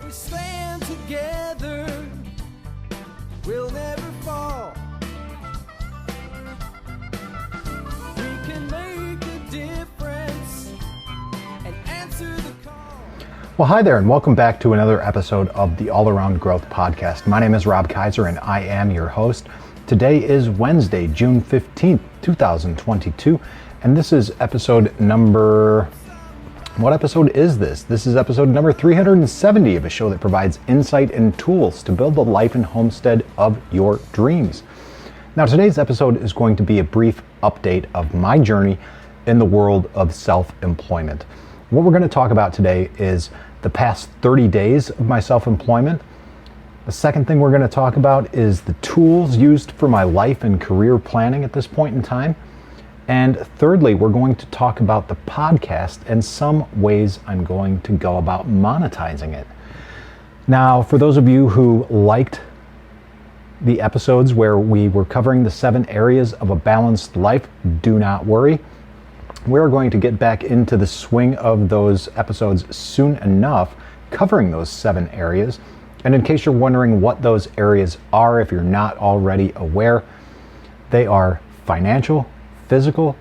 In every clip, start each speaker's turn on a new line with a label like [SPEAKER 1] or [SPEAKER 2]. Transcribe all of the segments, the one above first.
[SPEAKER 1] we stand together, we'll never fall. We can make a difference and answer the call.
[SPEAKER 2] Well, hi there, and welcome back to another episode of the All Around Growth podcast. My name is Rob Kaiser, and I am your host. Today is Wednesday, June 15th, 2022, and this is episode number... What episode is this? This is episode number 370 of a show that provides insight and tools to build the life and homestead of your dreams. Now, today's episode is going to be a brief update of my journey in the world of self-employment. What we're going to talk about today is the past 30 days of my self-employment. The second thing we're going to talk about is the tools used for my life and career planning at this point in time. And thirdly, we're going to talk about the podcast and some ways I'm going to go about monetizing it. Now, for those of you who liked the episodes where we were covering the 7 areas of a balanced life, do not worry. We're going to get back into the swing of those episodes soon enough, covering those 7 areas. And in case you're wondering what those areas are, if you're not already aware, they are financial, physical,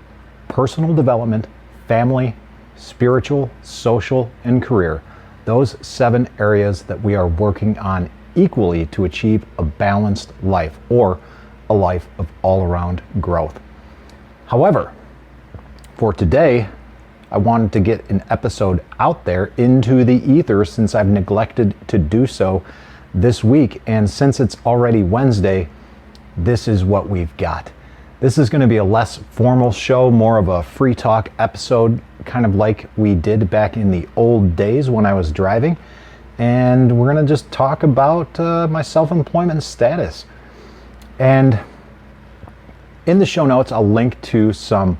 [SPEAKER 2] personal development, family, spiritual, social, and career. Those 7 areas that we are working on equally to achieve a balanced life, or a life of all-around growth. However, for today, I wanted to get an episode out there into the ether since I've neglected to do so this week. And since it's already Wednesday, this is what we've got. This is going to be a less formal show, more of a free talk episode, kind of like we did back in the old days when I was driving. And we're going to just talk about my self-employment status. And in the show notes, I'll link to some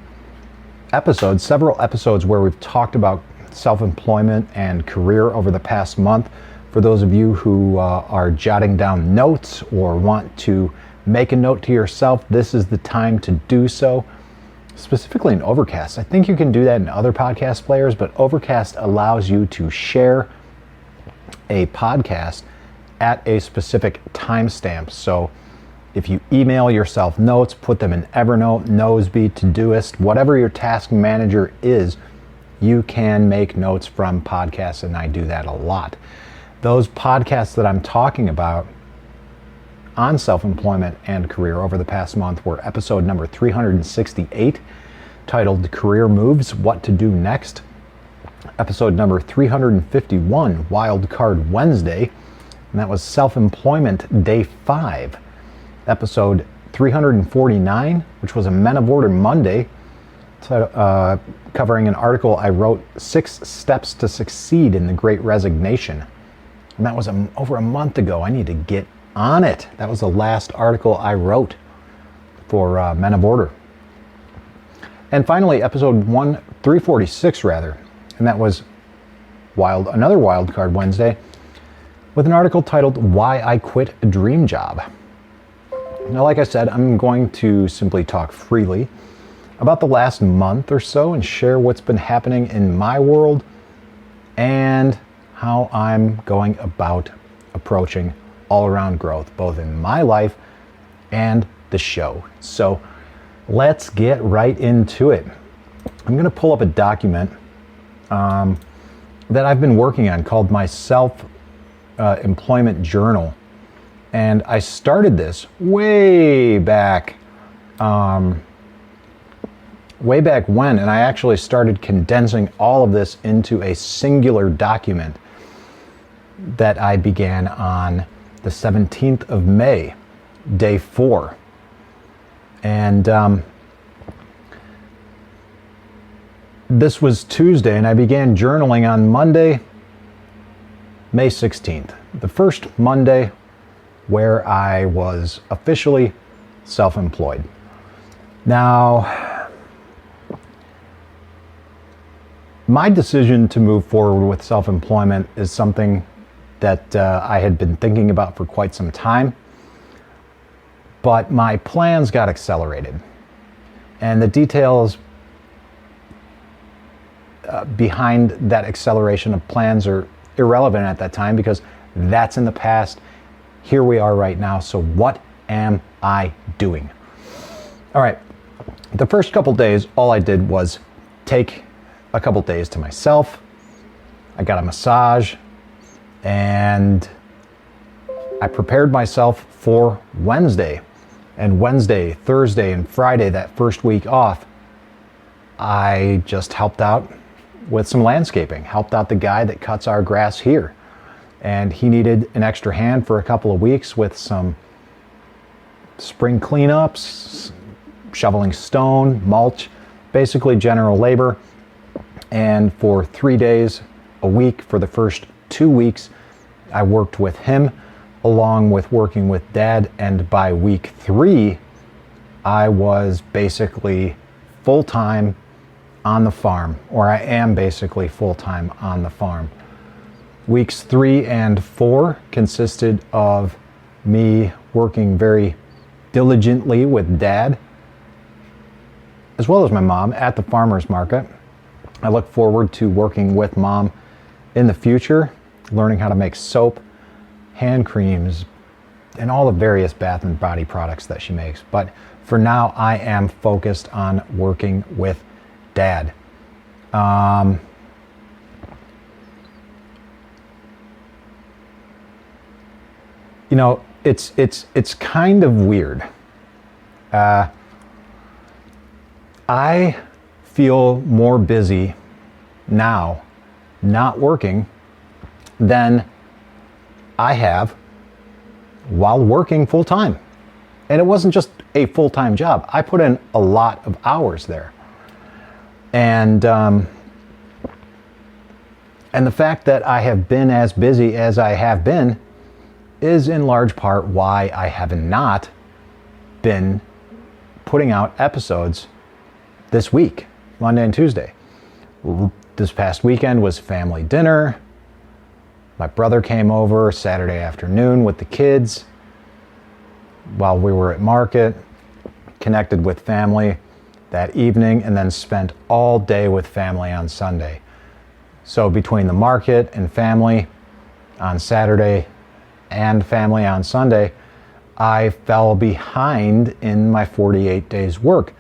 [SPEAKER 2] episodes, several episodes where we've talked about self-employment and career over the past month. For those of you who are jotting down notes or want to make a note to yourself, this is the time to do so. Specifically in Overcast. I think you can do that in other podcast players, but Overcast allows you to share a podcast at a specific timestamp. So if you email yourself notes, put them in Evernote, Noseby, Todoist, whatever your task manager is, you can make notes from podcasts, and I do that a lot. Those podcasts that I'm talking about on self-employment and career over the past month were episode number 368, titled Career Moves, What to Do Next. Episode number 351, Wild Card Wednesday, and that was Self-Employment Day 5. Episode 349, which was a Men of Order Monday, covering an article I wrote, 6 Steps to Succeed in the Great Resignation. And that was over a month ago. I need to get on it. That was the last article I wrote for Men of Order. And finally, episode 346 rather, and that was another Wild Card Wednesday, with an article titled Why I Quit a Dream Job. Now, like I said, I'm going to simply talk freely about the last month or so and share what's been happening in my world and how I'm going about approaching all-around growth, both in my life and the show. So let's get right into it. I'm going to pull up a document that I've been working on called my self-employment journal. And I started this way back when, and I actually started condensing all of this into a singular document that I began on the 17th of May, day 4. And this was Tuesday, and I began journaling on Monday, May 16th, the first Monday where I was officially self-employed. Now, my decision to move forward with self-employment is something that I had been thinking about for quite some time, but my plans got accelerated. And the details behind that acceleration of plans are irrelevant at that time because that's in the past. Here we are right now. So what am I doing? All right. The first couple days, all I did was take a couple days to myself. I got a massage and I prepared myself for Wednesday. And Wednesday, Thursday, and Friday, that first week off, I just helped out with some landscaping, helped out the guy that cuts our grass here. And he needed an extra hand for a couple of weeks with some spring cleanups, shoveling stone, mulch, basically general labor. And for 3 days a week for the first 2 weeks, I worked with him along with working with Dad. And by week 3, I was basically full-time on the farm, or I am basically full-time on the farm. Weeks 3 and 4 consisted of me working very diligently with Dad, as well as my mom at the farmer's market. I look forward to working with Mom in the future, learning how to make soap, hand creams, and all the various bath and body products that she makes. But for now, I am focused on working with Dad. You know, it's kind of weird. I feel more busy now not working than I have while working full time. And it wasn't just a full-time job. I put in a lot of hours there. And the fact that I have been as busy as I have been is in large part why I have not been putting out episodes this week, Monday and Tuesday. This past weekend was family dinner. My brother came over Saturday afternoon with the kids while we were at market, connected with family that evening, and then spent all day with family on Sunday. So between the market and family on Saturday and family on Sunday, I fell behind in my 48 days work.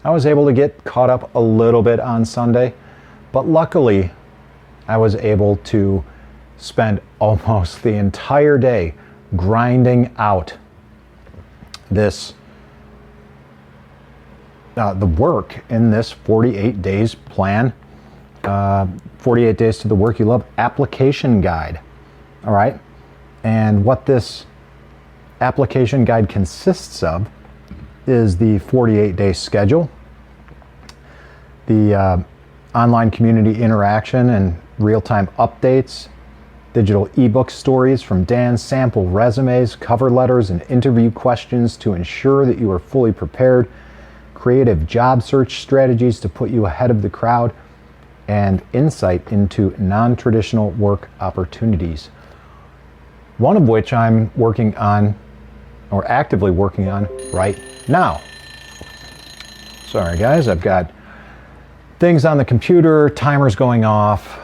[SPEAKER 2] I was able to get caught up a little bit on Sunday, but luckily I was able to spend almost the entire day grinding out this the work in this 48 days plan, 48 days to the work you love application guide. All right. And what this application guide consists of is the 48-day schedule, the online community interaction and real-time updates, digital ebook stories from Dan, sample resumes, cover letters, and interview questions to ensure that you are fully prepared, creative job search strategies to put you ahead of the crowd, and insight into non-traditional work opportunities. One of which I'm working on, or actively working on right now. Sorry guys, I've got things on the computer, timers going off,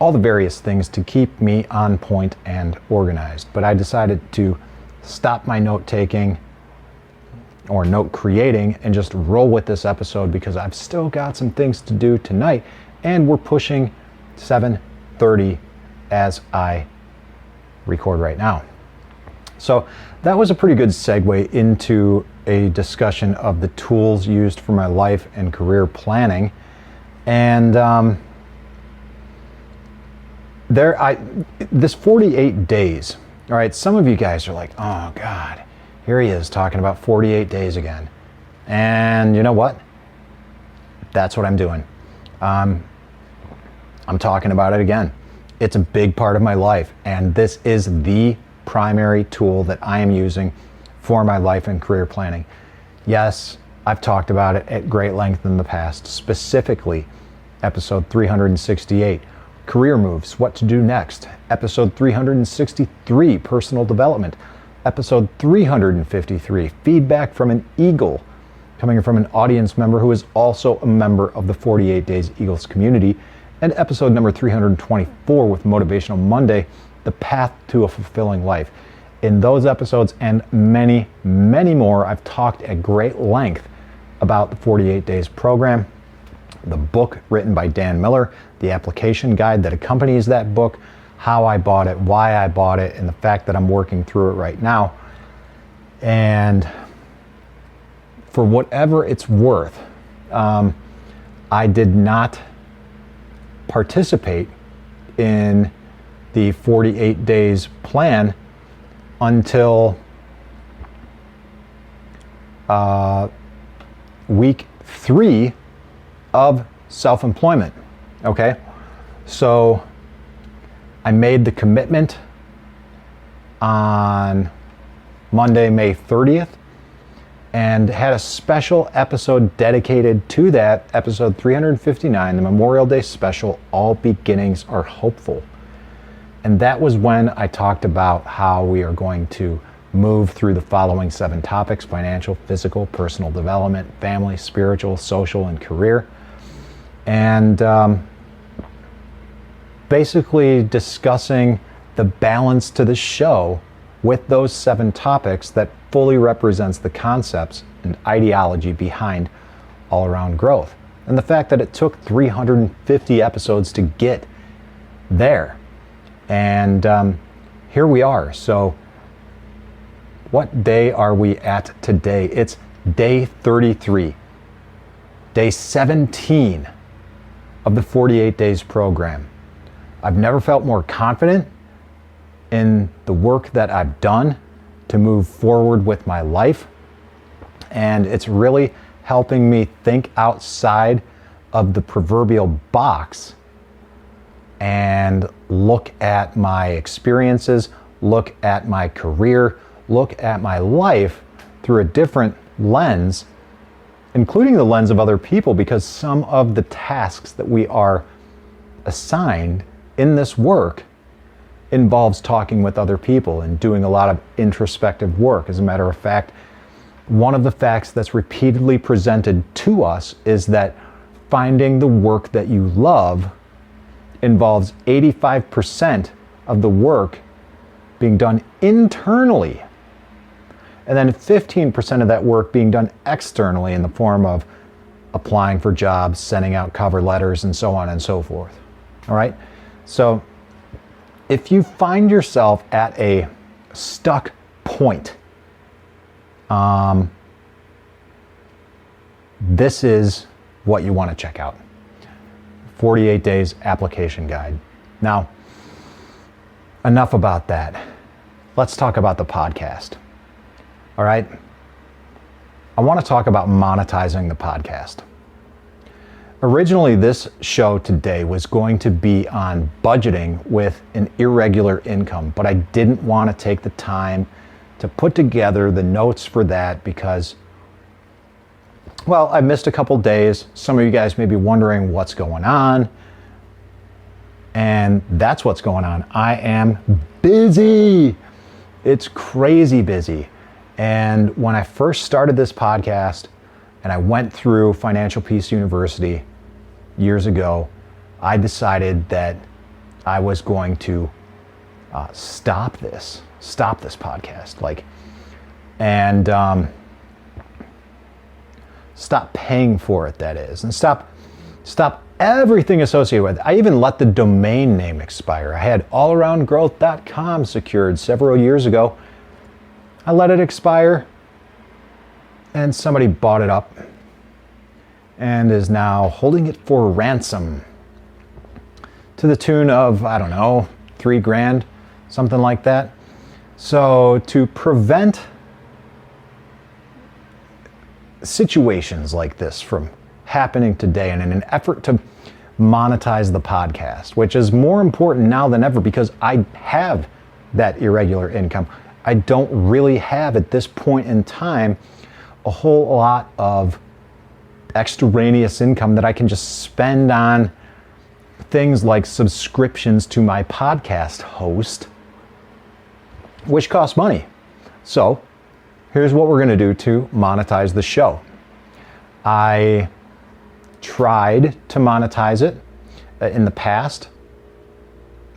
[SPEAKER 2] all the various things to keep me on point and organized. But I decided to stop my note taking or note creating and just roll with this episode because I've still got some things to do tonight, and we're pushing 7:30 as I record right now. So that was a pretty good segue into a discussion of the tools used for my life and career planning. And this 48 days, all right, some of you guys are like, oh God, here he is talking about 48 days again. And you know what? That's what I'm doing. I'm talking about it again. It's a big part of my life, and this is the primary tool that I am using for my life and career planning. Yes, I've talked about it at great length in the past, specifically episode 368, career moves, what to do next, episode 363, personal development, episode 353, feedback from an Eagle, coming from an audience member who is also a member of the 48 Days Eagles community, and episode number 324 with Motivational Monday, The Path to a Fulfilling Life. In those episodes and many, many more, I've talked at great length about the 48 Days program, the book written by Dan Miller, the application guide that accompanies that book, how I bought it, why I bought it, and the fact that I'm working through it right now. And for whatever it's worth, I did not participate in the 48 Days plan until week 3 of self-employment. Okay, so I made the commitment on Monday, May 30th, and had a special episode dedicated to that, episode 359, the Memorial Day special, All Beginnings Are Hopeful. And that was when I talked about how we are going to move through the following 7 topics: financial, physical, personal development, family, spiritual, social, and career. And basically discussing the balance to the show with those 7 topics that fully represents the concepts and ideology behind all around growth. And the fact that it took 350 episodes to get there. And here we are. So what day are we at today? It's day 33, day 17 of the 48 Days program. I've never felt more confident in the work that I've done to move forward with my life. And it's really helping me think outside of the proverbial box and look at my experiences, look at my career, look at my life through a different lens, including the lens of other people, because some of the tasks that we are assigned in this work involves talking with other people and doing a lot of introspective work. As a matter of fact, one of the facts that's repeatedly presented to us is that finding the work that you love involves 85% of the work being done internally, and then 15% of that work being done externally in the form of applying for jobs, sending out cover letters, and so on and so forth. All right? So if you find yourself at a stuck point, this is what you want to check out. 48 Days application guide. Now, enough about that. Let's talk about the podcast. All right? I want to talk about monetizing the podcast. Originally, this show today was going to be on budgeting with an irregular income, but I didn't want to take the time to put together the notes for that because, well, I missed a couple days. Some of you guys may be wondering what's going on, and that's what's going on. I am busy. It's crazy busy. And when I first started this podcast and I went through Financial Peace University years ago, I decided that I was going to stop this podcast, and stop paying for it, that is, and stop everything associated with it. I even let the domain name expire. I had allaroundgrowth.com secured several years ago. I let it expire, and somebody bought it up and is now holding it for ransom to the tune of, I don't know, $3,000, something like that. So to prevent situations like this from happening today, and in an effort to monetize the podcast, which is more important now than ever because I have that irregular income, I don't really have at this point in time a whole lot of extraneous income that I can just spend on things like subscriptions to my podcast host, which costs money. So here's what we're going to do to monetize the show. I tried to monetize it in the past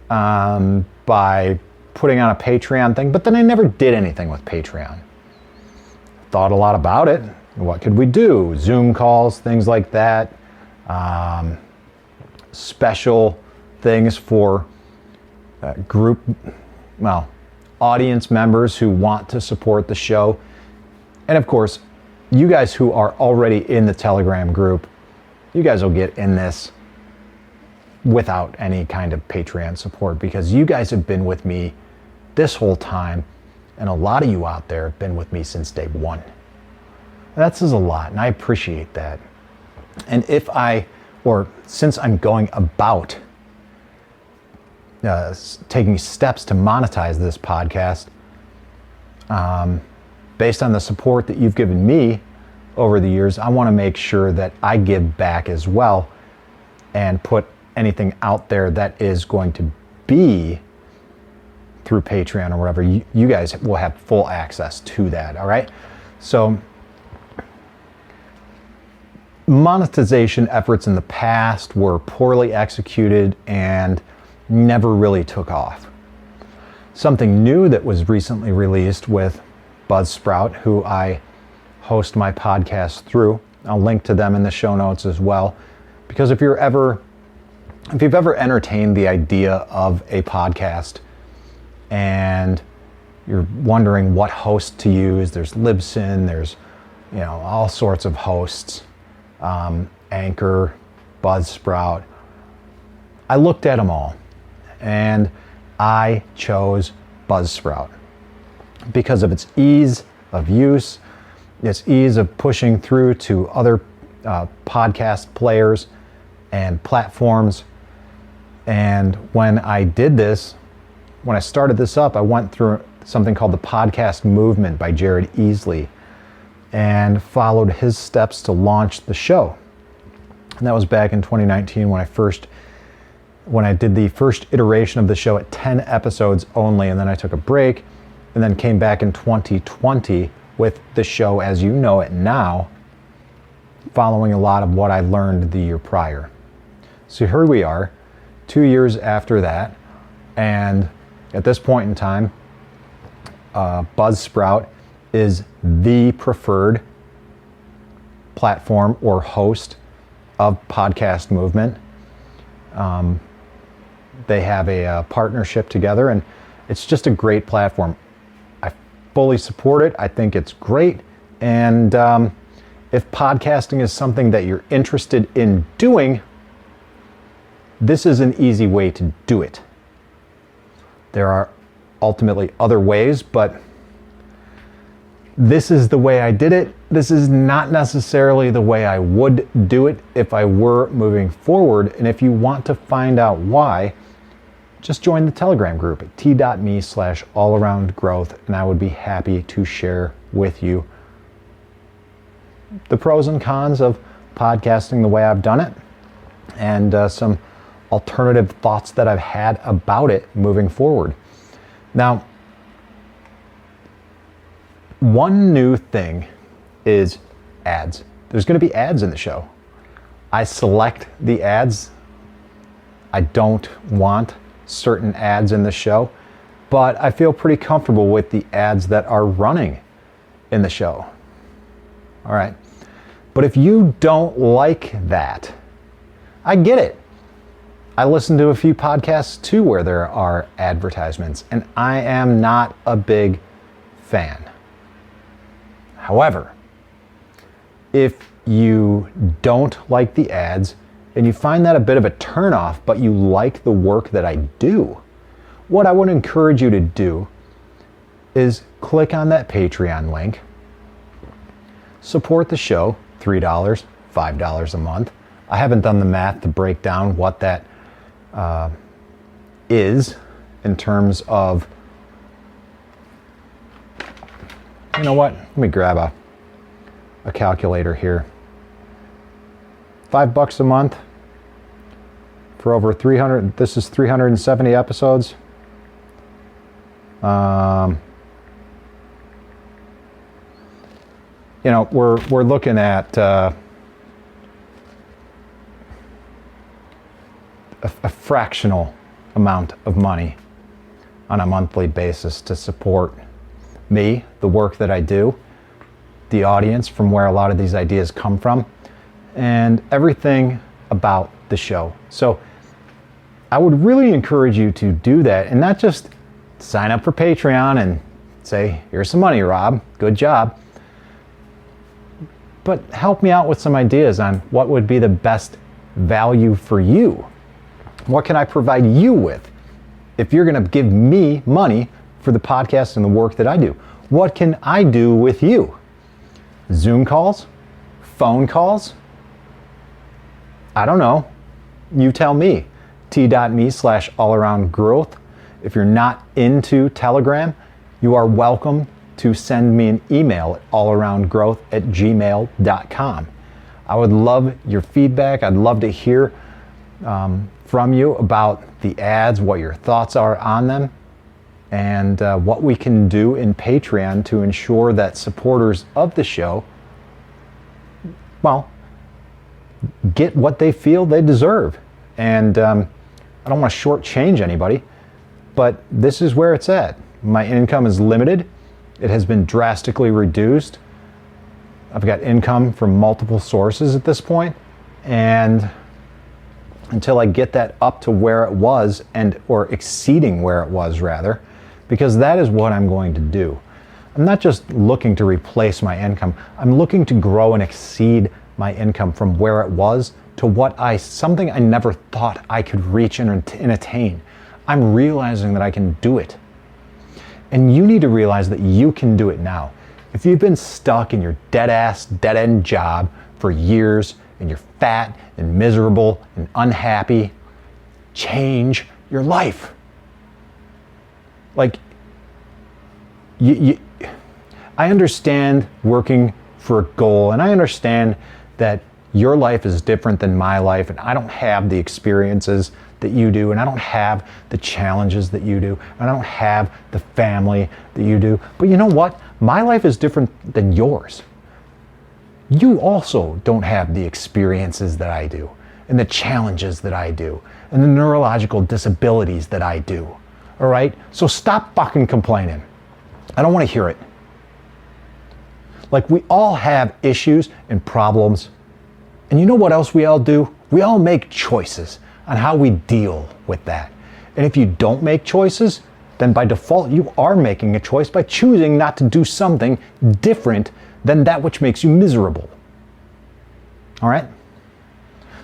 [SPEAKER 2] by putting on a Patreon thing, but then I never did anything with Patreon. Thought a lot about it. What could we do? Zoom calls, things like that. Special things for audience members who want to support the show. And of course, you guys who are already in the Telegram group, you guys will get in this without any kind of Patreon support, because you guys have been with me this whole time, and a lot of you out there have been with me since day one. And that says a lot, and I appreciate that. And since I'm going about taking steps to monetize this podcast, based on the support that you've given me over the years, I want to make sure that I give back as well and put anything out there that is going to be through Patreon or whatever. You guys will have full access to that, all right? So monetization efforts in the past were poorly executed and never really took off. Something new that was recently released with Buzzsprout, who I host my podcast through. I'll link to them in the show notes as well, because if you've ever entertained the idea of a podcast and you're wondering what host to use, there's Libsyn, there's all sorts of hosts, Anchor, Buzzsprout. I looked at them all and I chose Buzzsprout because of its ease of use, its ease of pushing through to other podcast players and platforms. And when I started this up, I went through something called the Podcast Movement by Jared Easley and followed his steps to launch the show. And that was back in 2019 when I did the first iteration of the show at 10 episodes only, and then I took a break and then came back in 2020 with the show as you know it now, following a lot of what I learned the year prior. So here we are, 2 years after that, and at this point in time, Buzzsprout is the preferred platform or host of Podcast Movement. They have a partnership together, and it's just a great platform. I fully support it. I think it's great. And if podcasting is something that you're interested in doing, this is an easy way to do it. There are ultimately other ways, but this is the way I did it. This is not necessarily the way I would do it if I were moving forward. And if you want to find out why, just join the Telegram group at t.me/allaroundgrowth, and I would be happy to share with you the pros and cons of podcasting the way I've done it, and some alternative thoughts that I've had about it moving forward. Now, one new thing is ads. There's going to be ads in the show. I select the ads. I don't want certain ads in the show, but I feel pretty comfortable with the ads that are running in the show. All right. But if you don't like that, I get it. I listen to a few podcasts too where there are advertisements, and I am not a big fan. However, if you don't like the ads and you find that a bit of a turnoff, but you like the work that I do, what I would encourage you to do is click on that Patreon link, support the show, $3, $5 a month. I haven't done the math to break down what that is in terms of, you know what, let me grab a calculator here. $5 a month for over 300, this is 370 episodes. You know, we're looking at a fractional amount of money on a monthly basis to support me, the work that I do, the audience from where a lot of these ideas come from, and everything about the show. So I would really encourage you to do that and not just sign up for Patreon and say, here's some money, Rob, good job. But help me out with some ideas on what would be the best value for you. What can I provide you with if you're going to give me money for the podcast and the work that I do? What can I do with you? Zoom calls? Phone calls? I don't know. You tell me. t.me/allaroundgrowth. If you're not into Telegram, you are welcome to send me an email at allaroundgrowth@gmail.com. I would love your feedback. I'd love to hear from you about the ads, what your thoughts are on them, and what we can do in Patreon to ensure that supporters of the show, well, get what they feel they deserve. And I don't want to shortchange anybody, but this is where it's at. My income is limited. It has been drastically reduced. I've got income from multiple sources at this point, and until I get that up to where it was, or exceeding where it was rather, because that is what I'm going to do. I'm not just looking to replace my income. I'm looking to grow and exceed my income from where it was to something I never thought I could reach and attain. I'm realizing that I can do it. And you need to realize that you can do it now. If you've been stuck in your dead-end job for years, and you're fat and miserable and unhappy, change your life. Like, I understand working for a goal, and I understand that your life is different than my life, and I don't have the experiences that you do, and I don't have the challenges that you do, and I don't have the family that you do. But you know what? My life is different than yours. You also don't have the experiences that I do, and the challenges that I do, and the neurological disabilities that I do. All right? So stop fucking complaining. I don't want to hear it. Like, we all have issues and problems. And you know what else we all do? We all make choices on how we deal with that. And if you don't make choices, then by default you are making a choice by choosing not to do something different than that which makes you miserable. All right?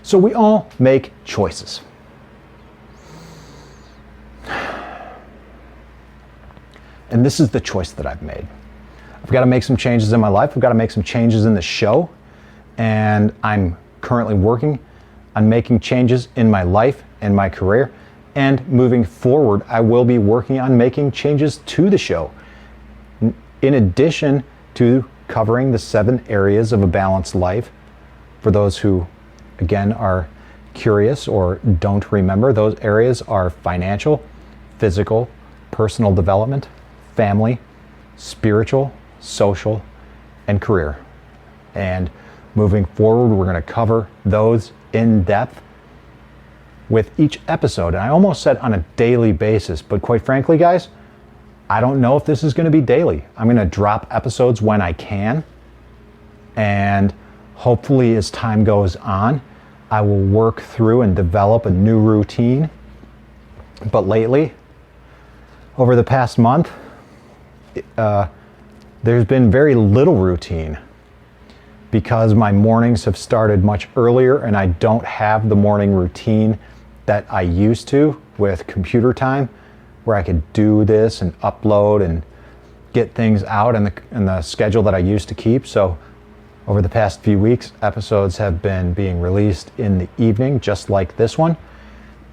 [SPEAKER 2] So we all make choices. And this is the choice that I've made. I've got to make some changes in my life. I've got to make some changes in the show. And I'm currently working on making changes in my life and my career. And moving forward, I will be working on making changes to the show. In addition to covering the 7 areas of a balanced life, for those who, again, are curious or don't remember, those areas are financial, physical, personal development, family, spiritual, social, and career. And moving forward, we're going to cover those in depth with each episode. And I almost said on a daily basis, but quite frankly, guys, I don't know if this is going to be daily. I'm going to drop episodes when I can. And hopefully as time goes on, I will work through and develop a new routine. But lately, over the past month, there's been very little routine because my mornings have started much earlier and I don't have the morning routine that I used to with computer time, where I could do this and upload and get things out in the schedule that I used to keep. So over the past few weeks, episodes have been being released in the evening, just like this one.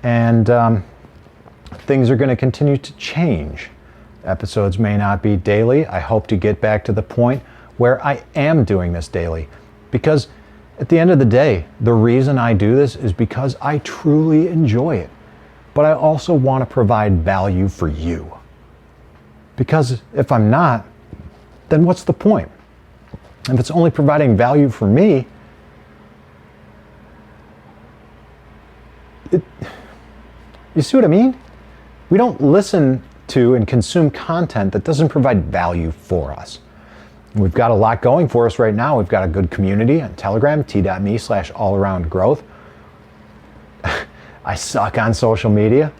[SPEAKER 2] And things are going to continue to change. Episodes may not be daily. I hope to get back to the point where I am doing this daily. Because at the end of the day, the reason I do this is because I truly enjoy it. But I also want to provide value for you. Because if I'm not, then what's the point? If it's only providing value for me, You see what I mean? We don't listen to and consume content that doesn't provide value for us. We've got a lot going for us right now. We've got a good community on Telegram, t.me/allaroundgrowth. I suck on social media.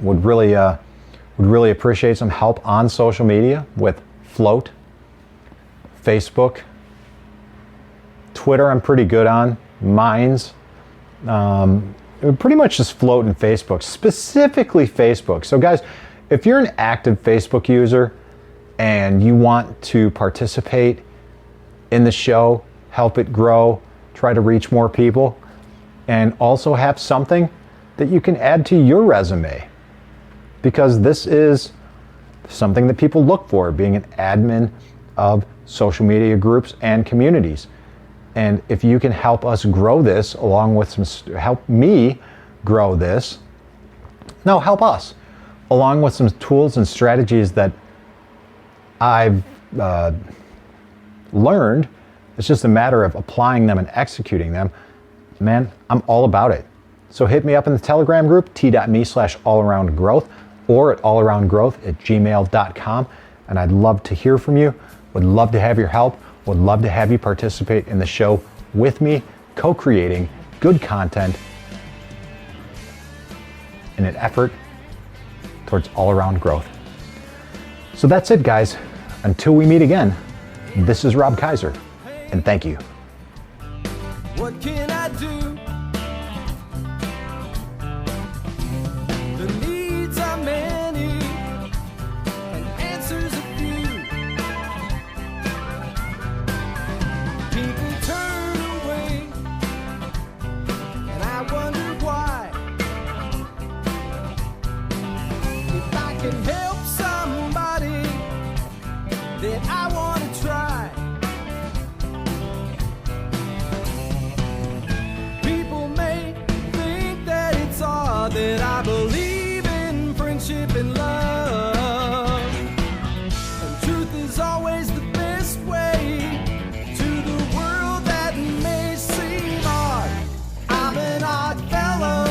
[SPEAKER 2] Would really appreciate some help on social media with Float, Facebook, Twitter I'm pretty good on, Minds. Pretty much just Float and Facebook, specifically Facebook. So guys, if you're an active Facebook user and you want to participate in the show, help it grow, try to reach more people, and also have something that you can add to your resume, because this is something that people look for, being an admin of social media groups and communities. And if you can help us grow this, along with help me grow this, no, help us, along with some tools and strategies that I've learned, it's just a matter of applying them and executing them. Man, I'm all about it. So hit me up in the Telegram group, t.me/allaroundgrowth, or at allaroundgrowth@gmail.com. And I'd love to hear from you. Would love to have your help. Would love to have you participate in the show with me, co-creating good content in an effort towards all-around growth. So that's it, guys. Until we meet again, this is Rob Kaiser, and thank you.
[SPEAKER 1] What can I do? The needs are many and answers a few. People turn away and I wonder why. If I can help somebody, then I want to try. People may think that it's odd that I believe in friendship and love, and truth is always the best way to the world that may seem odd. I'm an odd fellow.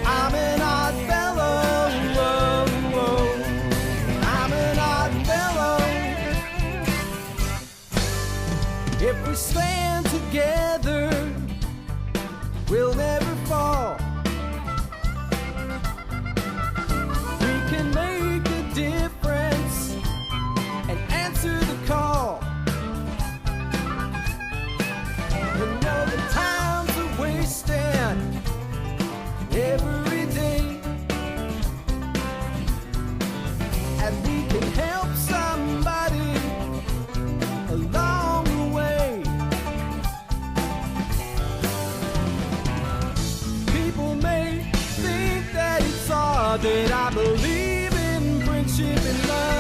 [SPEAKER 1] I'm an odd fellow. I'm an odd fellow. If we stand together, we'll never fall. We can make a difference and answer the call. And know the times are wasting every day, and we can help somebody along the way. People may think that it's odd that I believe in friendship and love.